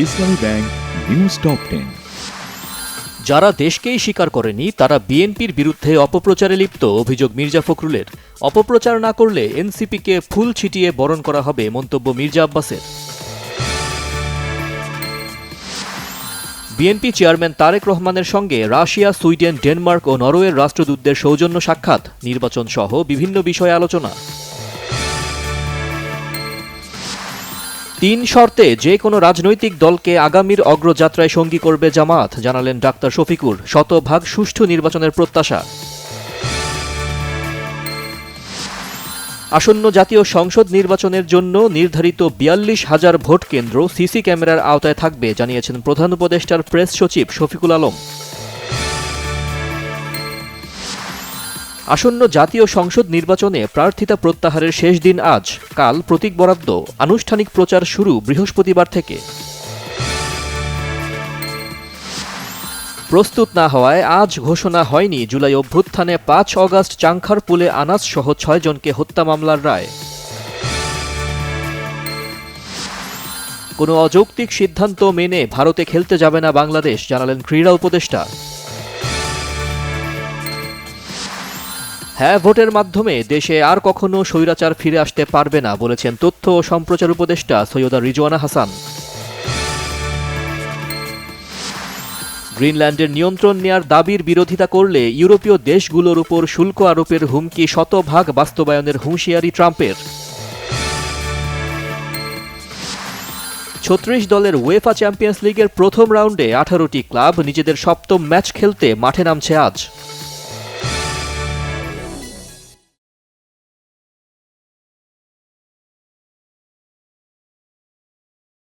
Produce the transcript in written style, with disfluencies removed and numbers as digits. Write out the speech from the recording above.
ইসলামী bank news top 10। যারা দেশকেই স্বীকার করেনি তারা বিএনপির বিরুদ্ধে অপপ্রচারে লিপ্ত, অভিযোগ মির্জা ফখরুলের। অপপ্রচার না করলে এনসিপিকে ফুল ছিটিয়ে বরণ করা হবে, মন্তব্য মির্জা আব্বাসের। বিএনপি চেয়ারম্যান তারেক রহমানের সঙ্গে রাশিয়া, সুইডেন, ডেনমার্ক ও নরওয়ের রাষ্ট্রদূতদের সৌজন্য সাক্ষাৎ, নির্বাচন সহ বিভিন্ন বিষয়ে আলোচনা। ৩ শর্তে যে কোনো রাজনৈতিক দলকে আগামীর অগ্রযাত্রায় সঙ্গী করবে জামায়াত, জানালেন ডাক্তার শফিকুর। শতভাগ সুষ্ঠু নির্বাচনের প্রত্যাশা। আসন্ন জাতীয় সংসদ নির্বাচনের জন্য নির্ধারিত ৪২,০০০ ভোট কেন্দ্র সিসি ক্যামেরার আওতায় থাকবে, জানিয়েছেন প্রধান উপদেষ্টার প্রেস সচিব শফিকুল আলম। আসন্ন জাতীয় সংসদ নির্বাচনে প্রার্থিতা প্রত্যাহারের শেষ দিন আজ। কাল প্রতীক বরাদ্দ, আনুষ্ঠানিক প্রচার শুরু বৃহস্পতিবার থেকে। প্রস্তুত না হওয়ায় আজ ঘোষণা হয়নি জুলাই অভ্যুত্থানে ৫ অগাস্ট চাংখারপুলে আনাস সহ ৬ জনকে হত্যা মামলার রায়। কোনো অযৌক্তিক সিদ্ধান্ত মেনে ভারতে খেলতে যাবে না বাংলাদেশ, জানালেন ক্রীড়া উপদেষ্টা। হ্যাঁ ভোটের মাধ্যমে দেশে আর কখনো স্বৈরাচার ফিরে আসতে পারবে না, বলেছেন তথ্য ও সম্প্রচার উপদেষ্টা সৈয়দা রিজওয়ানা হাসান। গ্রিনল্যান্ডের নিয়ন্ত্রণ নেয়ার দাবির বিরোধিতা করলে ইউরোপীয় দেশগুলোর উপর শুল্ক আরোপের হুমকি শতভাগ বাস্তবায়নের হুঁশিয়ারি ট্রাম্পের। ৩৬ দলের উয়েফা চ্যাম্পিয়ন্স লিগের প্রথম রাউন্ডে ১৮টি ক্লাব নিজেদের সপ্তম ম্যাচ খেলতে মাঠে নামছে আজ।